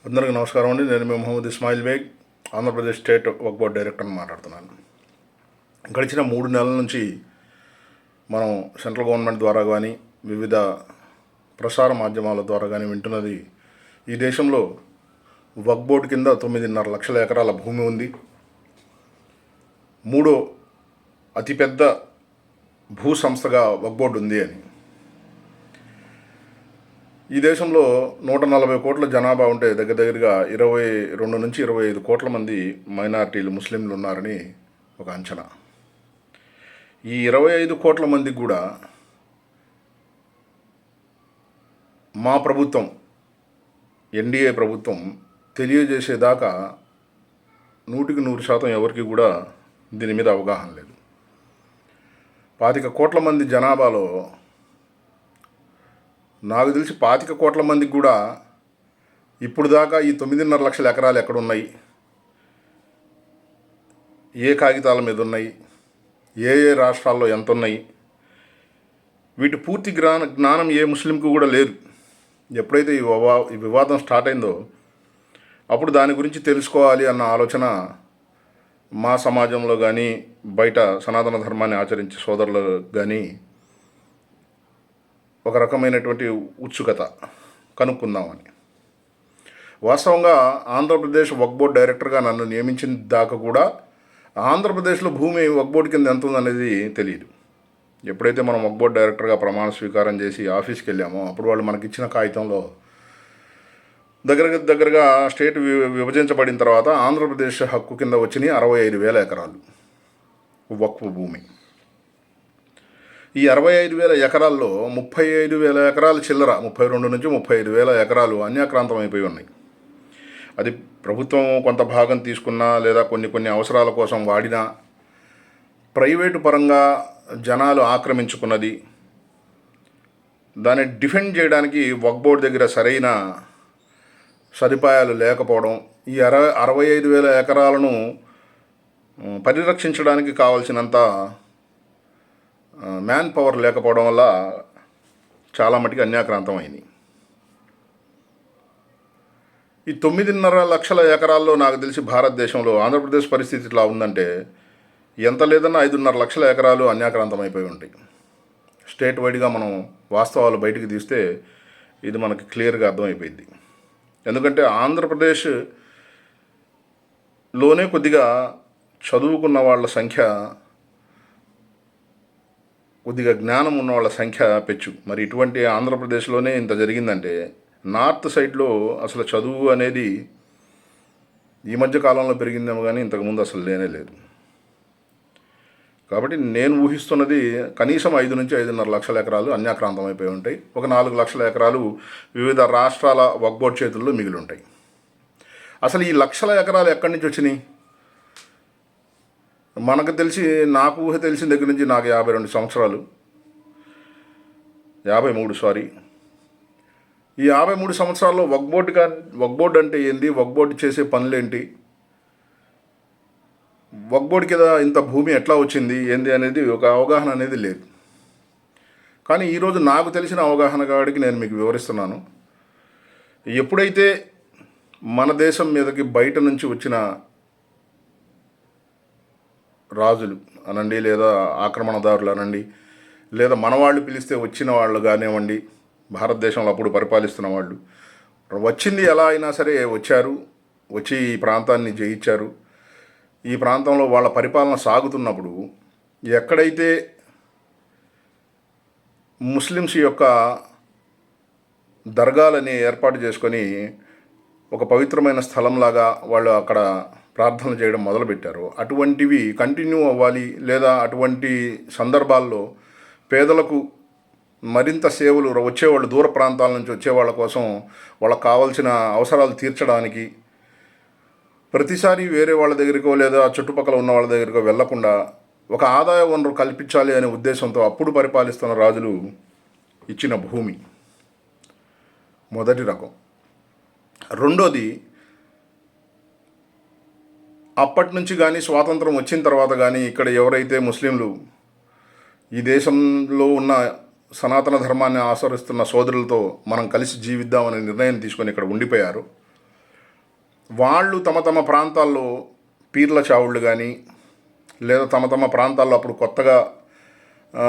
అందరికీ నమస్కారం అండి. నేను మీ మొహమ్మద్ ఇస్మాయిల్ బేగ్, ఆంధ్రప్రదేశ్ స్టేట్ వక్ఫ్ బోర్డ్ డైరెక్టర్ని మాట్లాడుతున్నాను. గడిచిన 3 నెలల నుంచి మనం సెంట్రల్ గవర్నమెంట్ ద్వారా కానీ వివిధ ప్రసార మాధ్యమాల ద్వారా కానీ వింటున్నది, ఈ దేశంలో వక్ఫ్ బోర్డు కింద 9.5 లక్షల ఎకరాల భూమి ఉంది. మూడో అతిపెద్ద భూ సంస్థగా వక్ఫ్ బోర్డు ఉంది అని. ఈ దేశంలో 140 కోట్ల జనాభా ఉంటే దగ్గరగా 22 నుంచి 25 కోట్ల మంది మైనారిటీలు, ముస్లింలు ఉన్నారని ఒక అంచనా. ఈ 25 కోట్ల మందికి కూడా మా ప్రభుత్వం, ఎన్డీఏ ప్రభుత్వం తెలియజేసేదాకా 100% ఎవరికి కూడా దీని మీద అవగాహన లేదు. 25 కోట్ల మంది జనాభాలో నాకు తెలిసి 25 కోట్ల మందికి కూడా ఇప్పుడు దాకా ఈ 9.5 లక్షల ఎకరాలు ఎక్కడున్నాయి, ఏ కాగితాల మీద ఉన్నాయి, ఏ రాష్ట్రాల్లో ఎంత ఉన్నాయి, వీటి పూర్తి జ్ఞానం ఏ ముస్లింకు కూడా లేదు. ఎప్పుడైతే ఈ వివాదం స్టార్ట్ అయిందో అప్పుడు దాని గురించి తెలుసుకోవాలి అన్న ఆలోచన మా సమాజంలో కానీ బయట సనాతన ధర్మాన్ని ఆచరించే సోదరులు కానీ ఒక రకమైనటువంటి ఉత్సుకత కనుక్కుందామని. వాస్తవంగా ఆంధ్రప్రదేశ్ వక్ఫ్ బోర్డ్ డైరెక్టర్గా నన్ను నియమించిన దాకా కూడా ఆంధ్రప్రదేశ్లో భూమి వక్ఫ్ బోర్డు కింద ఎంత ఉందనేది తెలియదు. ఎప్పుడైతే మనం వక్ఫ్ బోర్డ్ డైరెక్టర్గా ప్రమాణ స్వీకారం చేసి ఆఫీస్కి వెళ్ళామో అప్పుడు వాళ్ళు మనకిచ్చిన కాగితంలో దగ్గరగా స్టేట్ విభజించబడిన తర్వాత ఆంధ్రప్రదేశ్ హక్కు కింద వచ్చినాయి 65,000 ఎకరాలు వక్ఫ్ భూమి. ఈ 65,000 ఎకరాల్లో 35,000 ఎకరాలు చిల్లర, 32 నుంచి 35,000 ఎకరాలు అన్యాక్రాంతం అయిపోయి ఉన్నాయి. అది ప్రభుత్వం కొంత భాగం తీసుకున్నా లేదా కొన్ని అవసరాల కోసం వాడినా, ప్రైవేటు పరంగా జనాలు ఆక్రమించుకున్నది, దాన్ని డిఫెండ్ చేయడానికి వక్ఫ్ బోర్డు దగ్గర సరైన సదుపాయాలు లేకపోవడం, ఈ 65,000 ఎకరాలను పరిరక్షించడానికి కావాల్సినంత మ్యాన్ పవర్ లేకపోవడం వల్ల చాలా మటుకు అన్యాక్రాంతం అయింది. ఈ 9.5 లక్షల ఎకరాల్లో నాకు తెలిసి భారతదేశంలో ఆంధ్రప్రదేశ్ పరిస్థితి ఇట్లా ఉందంటే ఎంత లేదన్నా 5.5 లక్షల ఎకరాలు అన్యాక్రాంతం అయిపోయి ఉంటాయి. స్టేట్ వైడ్గా మనం వాస్తవాలు బయటికి తీస్తే ఇది మనకి క్లియర్గా అర్థమైపోయింది. ఎందుకంటే ఆంధ్రప్రదేశ్లోనే కొద్దిగా చదువుకున్న వాళ్ళ సంఖ్య, కొద్దిగా జ్ఞానం ఉన్న వాళ్ళ సంఖ్య పెచ్చు. మరి ఇటువంటి ఆంధ్రప్రదేశ్లోనే ఇంత జరిగిందంటే నార్త్ సైడ్లో అసలు చదువు అనేది ఈ మధ్య కాలంలో పెరిగిందేమో కానీ ఇంతకుముందు అసలు లేనే లేదు. కాబట్టి నేను ఊహిస్తున్నది కనీసం 5 నుంచి 5.5 లక్షల ఎకరాలు అన్యాక్రాంతం అయిపోయి ఉంటాయి. ఒక 4 లక్షల ఎకరాలు వివిధ రాష్ట్రాల వక్ఫ్ బోర్డు చేతుల్లో మిగిలి ఉంటాయి. అసలు ఈ లక్షల ఎకరాలు ఎక్కడి నుంచి వచ్చినాయి? మనకు తెలిసి, నాకు ఊహ తెలిసిన దగ్గర నుంచి నాకు 52 సంవత్సరాలు, 53 ఈ 53 సంవత్సరాల్లో వక్ఫ్ బోర్డు అంటే ఏంది, వక్ఫ్ బోర్డు చేసే పనులేంటి, వక్ఫ్ బోర్డు కింద ఇంత భూమి ఎట్లా వచ్చింది ఏంది అనేది ఒక అవగాహన అనేది లేదు. కానీ ఈరోజు నాకు తెలిసిన అవగాహన కాడికి నేను మీకు వివరిస్తున్నాను. ఎప్పుడైతే మన దేశం మీదకి బయట నుంచి వచ్చిన రాజులు అనండి, లేదా ఆక్రమణదారులు అనండి, లేదా మనవాళ్ళు పిలిస్తే వచ్చిన వాళ్ళు కానివ్వండి, భారతదేశంలో అప్పుడు పరిపాలిస్తున్న వాళ్ళు వచ్చింది ఎలా అయినా సరే వచ్చి ఈ ప్రాంతాన్ని జయించారు. ఈ ప్రాంతంలో వాళ్ళ పరిపాలన సాగుతున్నప్పుడు ఎక్కడైతే ముస్లిమ్స్ యొక్క దర్గాలని ఏర్పాటు చేసుకొని ఒక పవిత్రమైన స్థలంలాగా వాళ్ళు అక్కడ ప్రార్థనలు చేయడం మొదలుపెట్టారు, అటువంటివి కంటిన్యూ అవ్వాలి. లేదా అటువంటి సందర్భాల్లో పేదలకు మరింత సేవలు వచ్చేవాళ్ళు, దూర ప్రాంతాల నుంచి వచ్చేవాళ్ళ కోసం వాళ్ళకు కావాల్సిన అవసరాలు తీర్చడానికి ప్రతిసారి వేరే వాళ్ళ దగ్గరికో లేదా చుట్టుపక్కల ఉన్న వాళ్ళ దగ్గరికో వెళ్లకుండా ఒక ఆదాయ వనరు కల్పించాలి అనే ఉద్దేశంతో అప్పుడు పరిపాలిస్తున్న రాజులు ఇచ్చిన భూమి మొదటి రకం. రెండోది, అప్పటి నుంచి కానీ స్వాతంత్రం వచ్చిన తర్వాత కానీ ఇక్కడ ఎవరైతే ముస్లింలు ఈ దేశంలో ఉన్న సనాతన ధర్మాన్ని ఆచరిస్తున్న సోదరులతో మనం కలిసి జీవిద్దామనే నిర్ణయం తీసుకొని ఇక్కడ ఉండిపోయారు, వాళ్ళు తమ తమ ప్రాంతాల్లో పీర్ల చావుళ్ళు కానీ లేదా తమ తమ ప్రాంతాల్లో అప్పుడు కొత్తగా ఆ,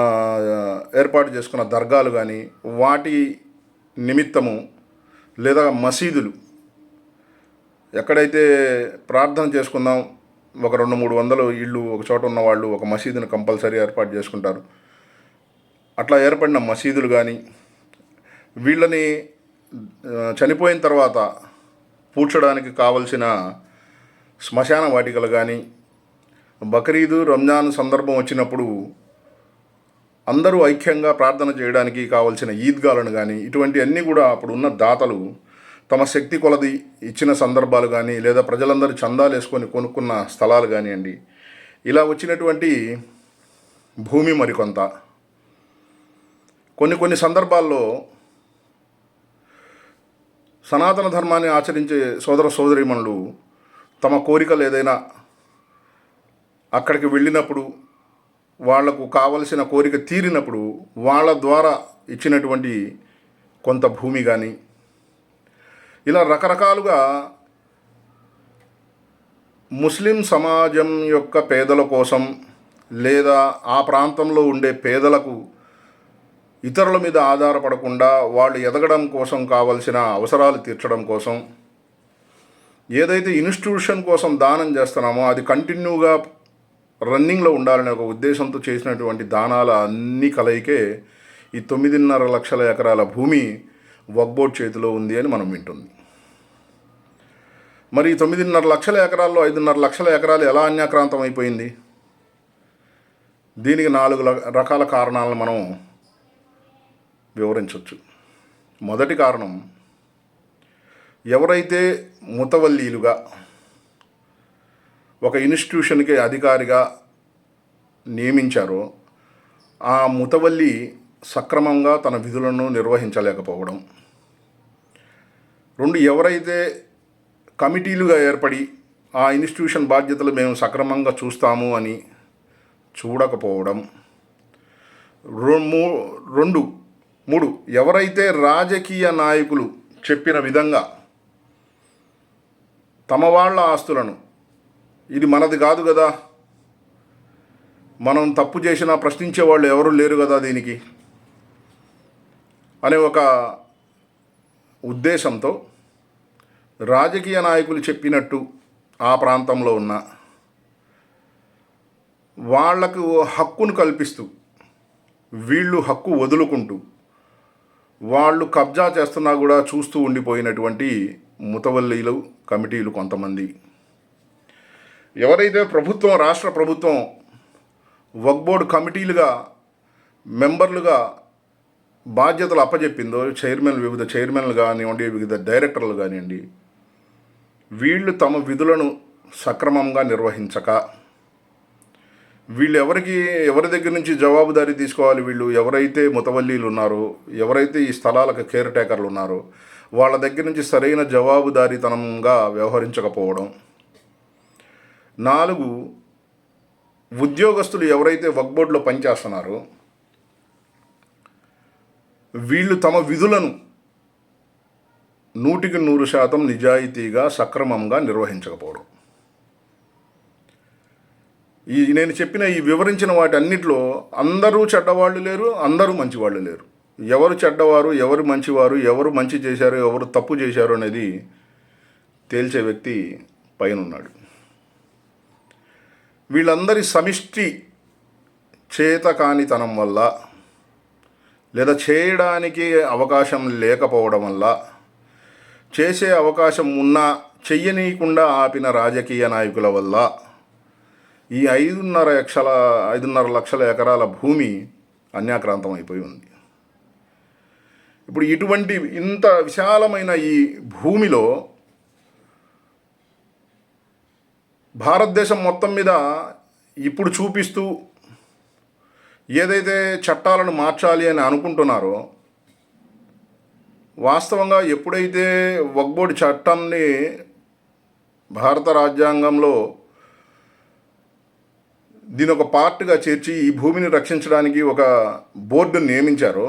ఏర్పాటు చేసుకున్న దర్గాలు కానీ వాటి నిమిత్తము లేదా మసీదులు ఎక్కడైతే ప్రార్థన చేసుకుందాం ఒక 200-300 ఇళ్ళు ఒక చోట ఉన్న వాళ్ళు ఒక మసీదుని కంపల్సరీ ఏర్పాటు చేసుకుంటారు. అట్లా ఏర్పడిన మసీదులు కానీ వీళ్ళని చనిపోయిన తర్వాత పూడ్చడానికి కావలసిన శ్మశాన వాటికలు కానీ బక్రీదు రంజాన్ సందర్భం వచ్చినప్పుడు అందరూ ఐక్యంగా ప్రార్థన చేయడానికి కావలసిన ఈద్గాలను కానీ ఇటువంటి అన్నీ కూడా అప్పుడు ఉన్న దాతలు తమ శక్తి కొలది ఇచ్చిన సందర్భాలు కానీ లేదా ప్రజలందరూ చందాలు వేసుకొని కొనుక్కున్న స్థలాలు కానివ్వండి. ఇలా వచ్చినటువంటి భూమి మరికొంత కొన్ని సందర్భాల్లో సనాతన ధర్మాన్ని ఆచరించే సోదర సోదరీమణులు తమ కోరికలు ఏదైనా అక్కడికి వెళ్ళినప్పుడు వాళ్లకు కావలసిన కోరిక తీరినప్పుడు వాళ్ళ ద్వారా ఇచ్చినటువంటి కొంత భూమి కానీ ఇలా రకరకాలుగా ముస్లిం సమాజం యొక్క పేదల కోసం లేదా ఆ ప్రాంతంలో ఉండే పేదలకు ఇతరుల మీద ఆధారపడకుండా వాళ్ళు ఎదగడం కోసం కావలసిన అవసరాలు తీర్చడం కోసం ఏదైతే ఇన్స్టిట్యూషన్ కోసం దానం చేస్తున్నామో అది కంటిన్యూగా రన్నింగ్లో ఉండాలనే ఒక ఉద్దేశంతో చేసినటువంటి దానాల అన్ని కలయికే ఈ 9.5 లక్షల ఎకరాల భూమి వక్ఫ్ బోర్డ్ చేతిలో ఉంది అని మనం వింటుంది. మరి 9.5 లక్షల ఎకరాల్లో 5.5 లక్షల ఎకరాలు ఎలా అన్యాక్రాంతం అయిపోయింది? దీనికి 4 రకాల కారణాలను మనం వివరించవచ్చు. మొదటి కారణం, ఎవరైతే ముతవల్లీలుగా ఒక ఇన్స్టిట్యూషన్కి అధికారిగా నియమించారో ఆ ముతవల్లి సక్రమంగా తన విధులను నిర్వహించలేకపోవడం. 2, ఎవరైతే కమిటీలుగా ఏర్పడి ఆ ఇన్స్టిట్యూషన్ బాధ్యతలు మేము సక్రమంగా చూస్తాము అని చూడకపోవడం. 3, ఎవరైతే రాజకీయ నాయకులు చెప్పిన విధంగా తమ వాళ్ళ ఆస్తులను ఇది మనది కాదు కదా, మనం తప్పు చేసినా ప్రశ్నించే వాళ్ళు ఎవరు లేరు కదా దీనికి అనే ఒక ఉద్దేశంతో రాజకీయ నాయకులు చెప్పినట్టు ఆ ప్రాంతంలో ఉన్న వాళ్లకు హక్కును కల్పిస్తూ వీళ్ళు హక్కు వదులుకుంటూ వాళ్ళు కబ్జా చేస్తున్నా కూడా చూస్తూ ఉండిపోయినటువంటి ముతవల్లీలు కమిటీలు కొంతమంది. ఎవరైతే ప్రభుత్వం, రాష్ట్ర ప్రభుత్వం వక్ఫ్ బోర్డు కమిటీలుగా మెంబర్లుగా బాధ్యతలు అప్పచెప్పిందో, వివిధ చైర్మన్లు కానివ్వండి, వివిధ డైరెక్టర్లు కానివ్వండి, వీళ్ళు తమ విధులను సక్రమంగా నిర్వహించక వీళ్ళు ఎవరి దగ్గర నుంచి జవాబుదారీ తీసుకోవాలి? వీళ్ళు ఎవరైతే ముతవల్లీలు ఉన్నారో, ఎవరైతే ఈ స్థలాలకు కేర్ టేకర్లు ఉన్నారో వాళ్ళ దగ్గర నుంచి సరైన జవాబుదారీతనంగా వ్యవహరించకపోవడం. 4, ఉద్యోగస్తులు ఎవరైతే వక్ఫ్ బోర్డులో పనిచేస్తున్నారో వీళ్ళు తమ విధులను 100% నిజాయితీగా సక్రమంగా నిర్వహించకపోవడం. నేను చెప్పిన ఈ వివరించిన వాటి అన్నిటిలో అందరూ చెడ్డవాళ్ళు లేరు, అందరూ మంచివాళ్ళు లేరు. ఎవరు చెడ్డవారు, ఎవరు మంచివారు, ఎవరు మంచి చేశారు, ఎవరు తప్పు చేశారు అనేది తేల్చే వ్యక్తి పైన ఉన్నాడు. వీళ్ళందరి సమిష్టి చేతకానితనం వల్ల లేదా చేయడానికి అవకాశం లేకపోవడం వల్ల, చేసే అవకాశం ఉన్నా చెయ్యనీయకుండా ఆపిన రాజకీయ నాయకుల వల్ల ఈ 5.5 లక్షల ఎకరాల భూమి అన్యాక్రాంతం అయిపోయి ఉంది. ఇప్పుడు ఇటువంటి ఇంత విశాలమైన ఈ భూమిలో భారతదేశం మొత్తం మీద ఇప్పుడు చూపిస్తూ ఏదైతే చట్టాలను మార్చాలి అని అనుకుంటున్నారో, వాస్తవంగా ఎప్పుడైతే వక్ఫ్ బోర్డు చట్టాన్ని భారత రాజ్యాంగంలో దీని ఒక పార్ట్గా చేర్చి ఈ భూమిని రక్షించడానికి ఒక బోర్డును నియమించారో,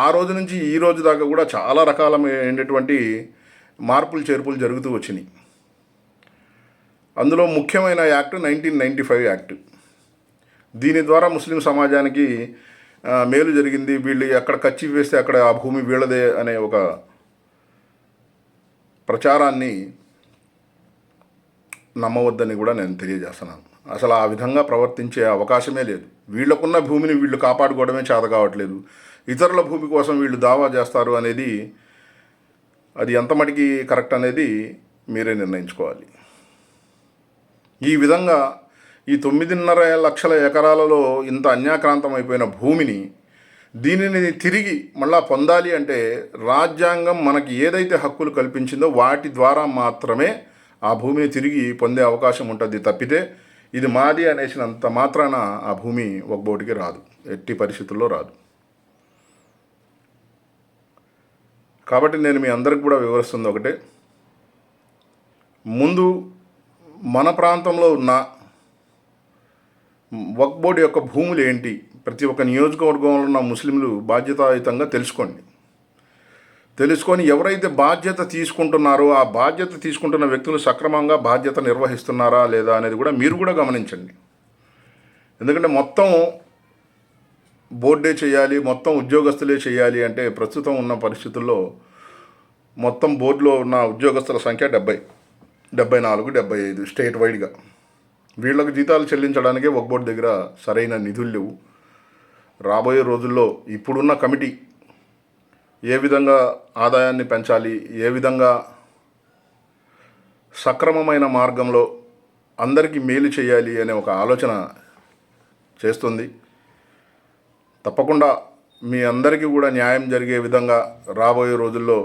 ఆ రోజు నుంచి ఈ రోజు దాకా కూడా చాలా రకాలమైనటువంటి మార్పులు చేర్పులు జరుగుతూ వచ్చినాయి. అందులో ముఖ్యమైన యాక్ట్ 1995 యాక్ట్. దీని ద్వారా ముస్లిం సమాజానికి మేలు జరిగింది. వీళ్ళు ఎక్కడ కచ్చి వేస్తే అక్కడ ఆ భూమి వీళ్ళదే అనే ఒక ప్రచారాన్ని నమ్మవద్దని కూడా నేను తెలియజేస్తున్నాను. అసలు ఆ విధంగా ప్రవర్తించే అవకాశమే లేదు. వీళ్ళకున్న భూమిని వీళ్ళు కాపాడుకోవడమే చేత కావట్లేదు. ఇతరుల భూమి కోసం వీళ్ళు దావా చేస్తారు అనేది అది ఎంత మటుకి కరెక్ట్ అనేది మీరే నిర్ణయించుకోవాలి. ఈ విధంగా ఈ 9.5 లక్షల ఎకరాలలో ఇంత అన్యాక్రాంతం అయిపోయిన భూమిని దీనిని తిరిగి మళ్ళా పొందాలి అంటే రాజ్యాంగం మనకి ఏదైతే హక్కులు కల్పించిందో వాటి ద్వారా మాత్రమే ఆ భూమిని తిరిగి పొందే అవకాశం ఉంటుంది. తప్పితే ఇది మాది అనేసినంత మాత్రాన ఆ భూమి ఒక బోటికి రాదు, ఎట్టి పరిస్థితుల్లో రాదు. కాబట్టి నేను మీ అందరికి కూడా వివరిస్తుంది ఒకటే, ముందు మన ప్రాంతంలో ఉన్న వక్ఫ్ బోర్డు యొక్క భూములు ఏంటి, ప్రతి ఒక్క నియోజకవర్గంలో ఉన్న ముస్లింలు బాధ్యతాయుతంగా తెలుసుకొని ఎవరైతే బాధ్యత తీసుకుంటున్నారో ఆ బాధ్యత తీసుకుంటున్న వ్యక్తులు సక్రమంగా బాధ్యత నిర్వహిస్తున్నారా లేదా అనేది కూడా మీరు కూడా గమనించండి. ఎందుకంటే మొత్తం బోర్డే చేయాలి, మొత్తం ఉద్యోగస్తులే చేయాలి అంటే ప్రస్తుతం ఉన్న పరిస్థితుల్లో మొత్తం బోర్డులో ఉన్న ఉద్యోగస్తుల సంఖ్య 74, 75 స్టేట్ వైడ్గా. వీళ్ళకు జీతాలు చెల్లించడానికే వక్ఫ్ బోర్డు దగ్గర సరైన నిధులు లేవు. రాబోయే రోజుల్లో ఇప్పుడున్న కమిటీ ఏ విధంగా ఆదాయాన్ని పెంచాలి, ఏ విధంగా సక్రమమైన మార్గంలో అందరికీ మేలు చేయాలి అనే ఒక ఆలోచన చేస్తుంది. తప్పకుండా మీ అందరికీ కూడా న్యాయం జరిగే విధంగా రాబోయే రోజుల్లో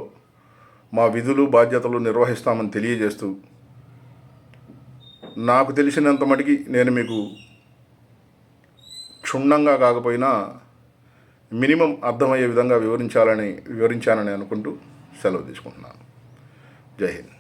మా విధులు బాధ్యతలు నిర్వహిస్తామని తెలియజేస్తూ, నాకు తెలిసినంత మటుకి నేను మీకు క్షుణ్ణంగా కాకపోయినా మినిమం అర్థమయ్యే విధంగా వివరించానని అనుకుంటూ సెలవు తీసుకుంటున్నాను. జై హింద్.